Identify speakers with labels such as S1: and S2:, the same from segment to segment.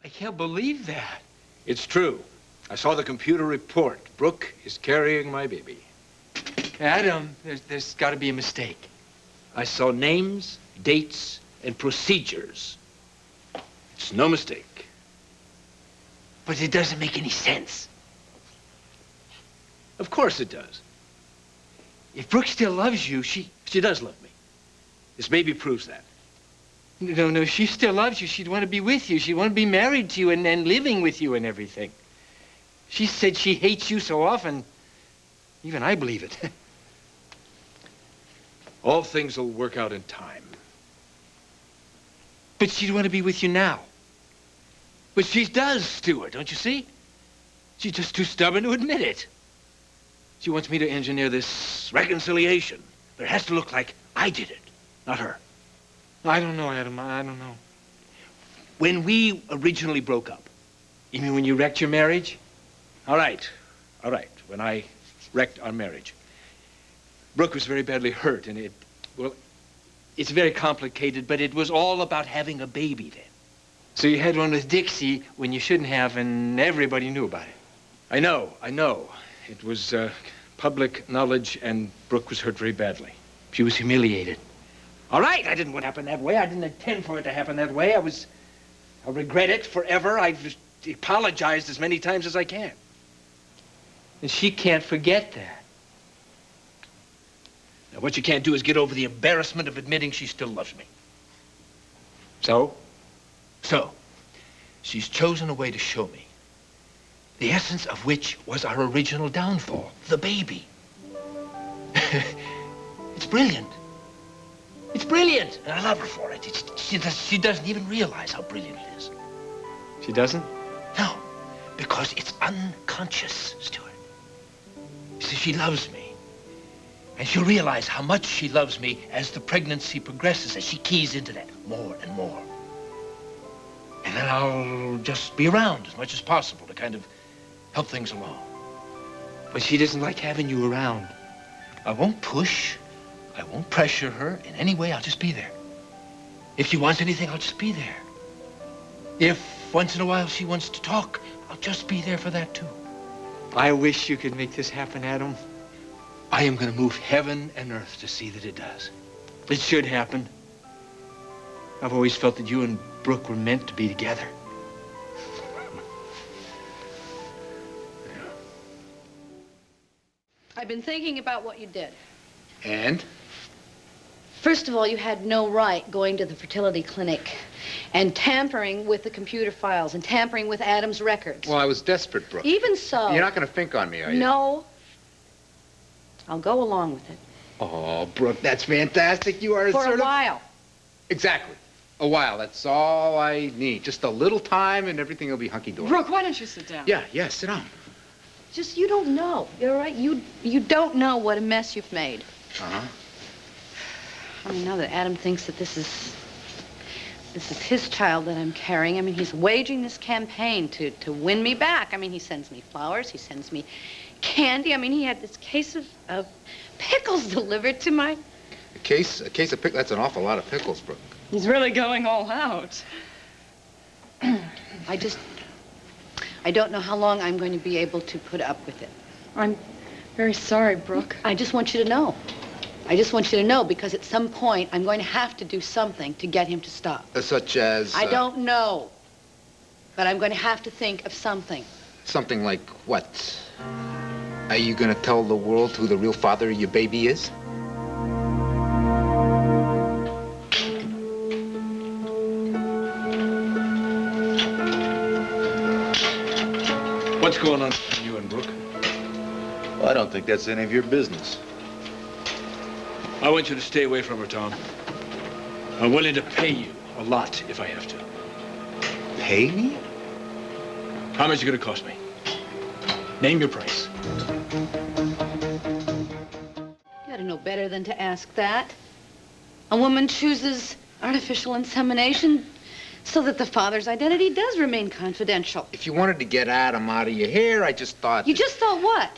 S1: I can't believe that.
S2: It's true. I saw the computer report. Brooke is carrying my baby.
S1: Adam, there's got to be a mistake.
S2: I saw names, dates, and procedures. It's no mistake.
S1: But it doesn't make any sense.
S2: Of course it does.
S1: If Brooke still loves you,
S2: She does love me. This baby proves that.
S1: No, she still loves you. She'd want to be with you. She'd want to be married to you and living with you and everything. She said she hates you so often. Even I believe it.
S2: All things will work out in time.
S1: But she'd want to be with you now. But she does, Stuart, don't you see? She's just too stubborn to admit it. She wants me to engineer this reconciliation. But it has to look like I did it, not her. I don't know, Adam. I don't know. When we originally broke up. You mean when you wrecked your marriage?
S2: All right. When I wrecked our marriage. Brooke was very badly hurt, and
S1: it's very complicated, but it was all about having a baby then. So you had one with Dixie when you shouldn't have, and everybody knew about it.
S2: I know. It was public knowledge, and Brooke was hurt very badly.
S1: She was humiliated. All right, I didn't want it to happen that way. I didn't intend for it to happen that way. I'll regret it forever. I've apologized as many times as I can. And she can't forget that. Now, what you can't do is get over the embarrassment of admitting she still loves me. So, she's chosen a way to show me, the essence of which was our original downfall, the baby. It's brilliant. It's brilliant, and I love her for it. She doesn't even realize how brilliant it is. She doesn't? No, because it's unconscious, Stuart. You see, she loves me. And she'll realize how much she loves me as the pregnancy progresses, as she keys into that more and more. And then I'll just be around as much as possible to kind of help things along. But she doesn't like having you around. I won't push. I won't pressure her in any way. I'll just be there. If she wants anything, I'll just be there. If once in a while she wants to talk, I'll just be there for that, too. I wish you could make this happen, Adam. I am going to move heaven and earth to see that it does. It should happen. I've always felt that you and Brooke were meant to be together.
S3: I've been thinking about what you did.
S2: And?
S3: First of all, you had no right going to the fertility clinic and tampering with the computer files and tampering with Adam's records.
S4: Well, I was desperate, Brooke.
S3: Even so...
S4: You're not going to think on me, are you?
S3: No. I'll go along with it.
S4: Oh, Brooke, that's fantastic. You are
S3: For a while.
S4: Exactly. A while. That's all I need. Just a little time and everything will be hunky-dory.
S5: Brooke, why don't you sit down?
S4: Yeah, sit down.
S3: Just, you don't know. You're right. You don't know what a mess you've made.
S4: Uh-huh.
S3: I mean, now that Adam thinks that this is his child that I'm carrying, I mean, he's waging this campaign to win me back. I mean, he sends me flowers, he sends me candy. I mean, he had this case of pickles delivered to my...
S4: A case of pickles? That's an awful lot of pickles, Brooke.
S5: He's really going all out.
S3: I don't know how long I'm going to be able to put up with it.
S5: I'm very sorry, Brooke.
S3: I just want you to know. I just want you to know, because at some point, I'm going to have to do something to get him to stop.
S4: Such as...
S3: I don't know. But I'm going to have to think of something.
S4: Something like what? Are you going to tell the world who the real father of your baby is?
S2: What's going on between you and Brooke?
S6: Well, I don't think that's any of your business.
S2: I want you to stay away from her, Tom. I'm willing to pay you a lot if I have to.
S4: Pay me?
S2: How much is it going to cost me? Name your price.
S3: You ought to know better than to ask that. A woman chooses artificial insemination so that the father's identity does remain confidential.
S4: If you wanted to get Adam out of your hair, I just thought...
S3: You just thought what?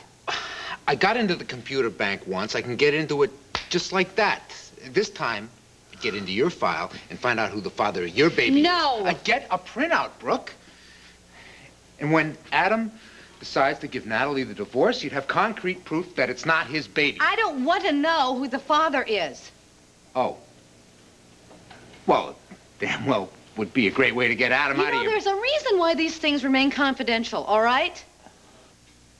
S4: I got into the computer bank once. I can get into it just like that. This time, get into your file and find out who the father of your baby is.
S3: No!
S4: Get a printout, Brooke. And when Adam decides to give Natalie the divorce, you'd have concrete proof that it's not his baby.
S3: I don't want to know who the father is.
S4: Oh. Well, damn well would be a great way to get Adam out of here.
S3: There's a reason why these things remain confidential, all right?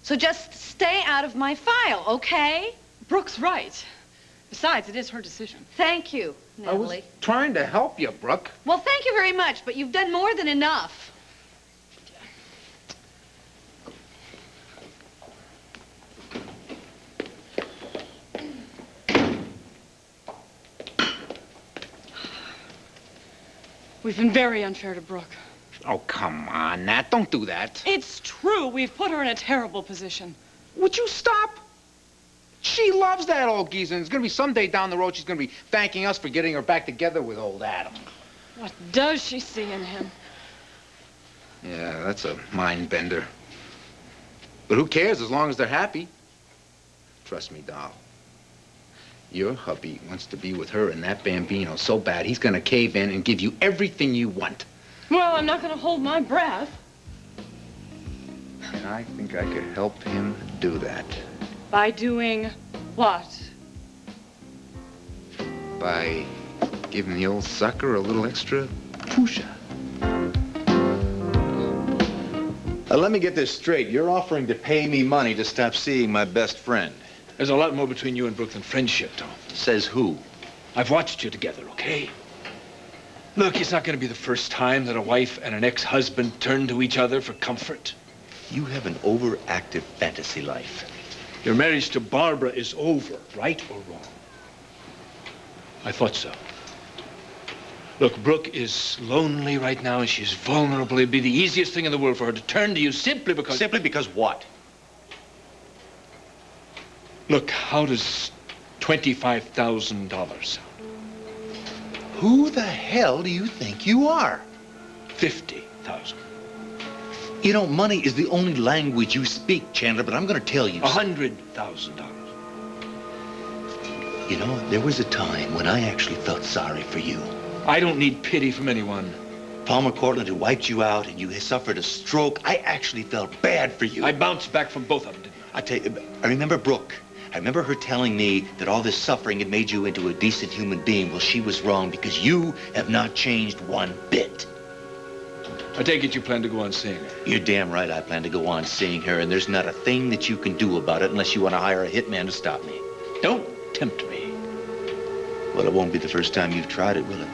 S3: So just stay out of my file, okay?
S5: Brooke's right. Besides, it is her decision.
S3: Thank you,
S4: I was
S3: Natalie.
S4: trying to help you, Brooke.
S3: Well, thank you very much, but you've done more than enough.
S5: We've been very unfair to Brooke.
S4: Oh, come on, Nat. Don't do that.
S5: It's true. We've put her in a terrible position.
S4: Would you stop? She loves that old geezer, and it's going to be someday down the road she's going to be thanking us for getting her back together with old Adam.
S5: What does she see in him?
S4: Yeah, that's a mind bender. But who cares as long as they're happy? Trust me, doll. Your hubby wants to be with her and that Bambino so bad he's going to cave in and give you everything you want.
S5: Well, I'm not going to hold my breath.
S4: And I think I could help him do that.
S5: By doing what?
S4: By giving the old sucker a little extra pusha.
S6: Let me get this straight. You're offering to pay me money to stop seeing my best friend.
S2: There's a lot more between you and Brooke than friendship, Tom.
S6: Says who?
S2: I've watched you together, okay? Look, it's not going to be the first time that a wife and an ex-husband turn to each other for comfort.
S6: You have an overactive fantasy life.
S2: Your marriage to Barbara is over, right or wrong? I thought so. Look, Brooke is lonely right now, and she's vulnerable. It'd be the easiest thing in the world for her to turn to you simply because...
S6: Simply because what?
S2: Look, how does $25,000 sound?
S6: Who the hell do you think you are?
S2: 50,000.
S6: You know, money is the only language you speak, Chandler, but I'm going to tell you...
S2: $100,000.
S6: You know, there was a time when I actually felt sorry for you.
S2: I don't need pity from anyone.
S6: Palmer Cortland had wiped you out and you had suffered a stroke. I actually felt bad for you.
S2: I bounced back from both of them, didn't I?
S6: I tell you, I remember Brooke. I remember her telling me that all this suffering had made you into a decent human being. Well, she was wrong because you have not changed one bit.
S2: I take it you plan to go on seeing her.
S6: You're damn right I plan to go on seeing her, and there's not a thing that you can do about it unless you want to hire a hitman to stop me.
S2: Don't tempt me.
S6: Well, it won't be the first time you've tried it, will it?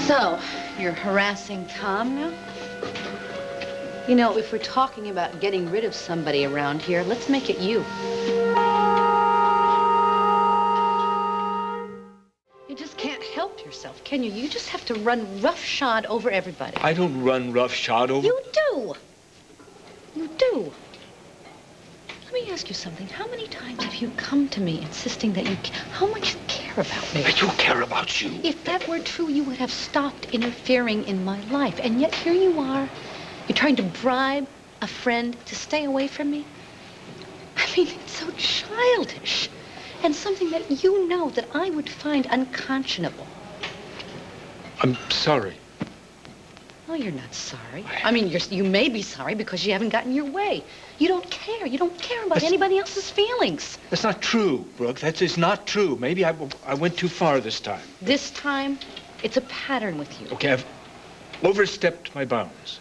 S3: So, you're harassing Tom now? You know, if we're talking about getting rid of somebody around here, let's make it you. You just can't help yourself, can you? You just have to run roughshod over everybody.
S2: I don't run roughshod over...
S3: You do. You do. Let me ask you something. How many times have you come to me insisting that how much you care about me?
S2: I do care about you.
S3: If that were true, you would have stopped interfering in my life. And yet here you are. You're trying to bribe a friend to stay away from me? I mean, it's so childish. And something that you know that I would find unconscionable.
S2: I'm sorry.
S3: Oh, you're not sorry. I mean, you may be sorry because you haven't gotten your way. You don't care. You don't care about anybody else's feelings.
S2: That's not true, Brooke. That is not true. Maybe I went too far this time.
S3: This time, it's a pattern with you.
S2: Okay, I've overstepped my bounds.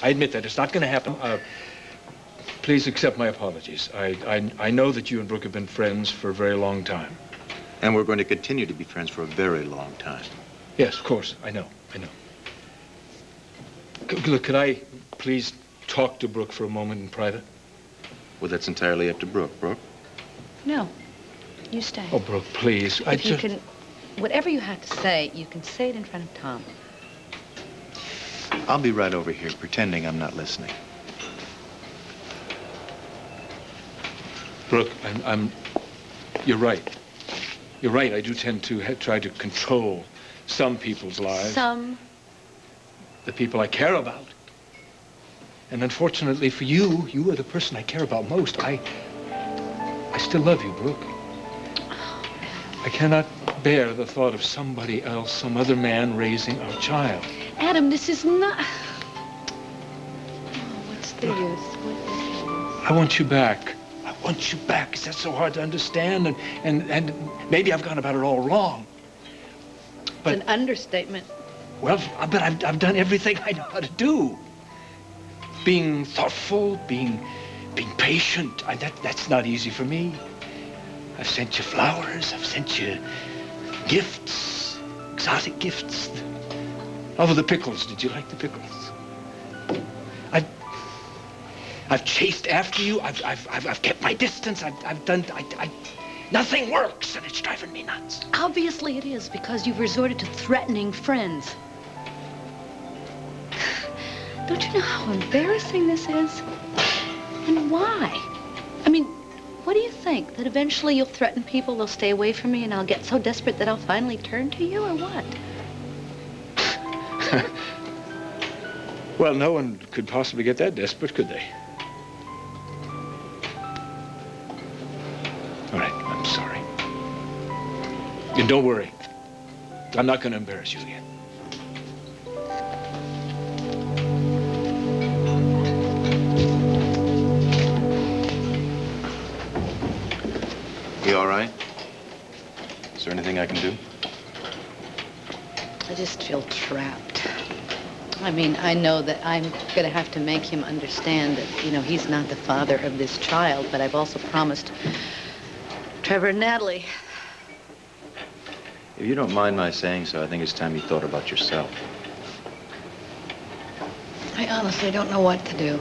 S2: I admit that. It's not going to happen. Please accept my apologies. I know that you and Brooke have been friends for a very long time.
S6: And we're going to continue to be friends for a very long time.
S2: Yes, of course. I know. Look, could I please talk to Brooke for a moment in private?
S6: Well, that's entirely up to Brooke. Brooke?
S3: No. You stay.
S2: Oh, Brooke, please.
S3: Whatever you have to say, you can say it in front of Tom.
S6: I'll be right over here, pretending I'm not listening.
S2: Brooke, you're right. You're right. I do tend to try to control some people's lives.
S3: Some?
S2: The people I care about. And unfortunately for you, you are the person I care about most. I still love you, Brooke. I cannot bear the thought of somebody else, some other man raising our child.
S3: Adam, this is not... Oh, what's the use?
S2: I want you back. I want you back. Is that so hard to understand? And maybe I've gone about it all wrong. But,
S3: it's an understatement.
S2: well, but I've done everything I know how to do. Being thoughtful, being patient. That's not easy for me. I've sent you flowers. I've sent you gifts, exotic gifts. Oh, the pickles. Did you like the pickles? I've chased after you. I've kept my distance. I've done. Nothing works, and it's driving me nuts.
S3: Obviously it is, because you've resorted to threatening friends. Don't you know how embarrassing this is? And why? I mean, what do you think? That eventually you'll threaten people, they'll stay away from me, and I'll get so desperate that I'll finally turn to you, or what?
S2: Well, no one could possibly get that desperate, could they? All right, I'm sorry. And don't worry. I'm not going to embarrass you again.
S6: You all right? Is there anything I can do?
S3: I just feel trapped. I mean, I know that I'm going to have to make him understand that, you know, he's not the father of this child, but I've also promised Trevor and Natalie.
S6: If you don't mind my saying so, I think it's time you thought about yourself.
S3: I honestly don't know what to do.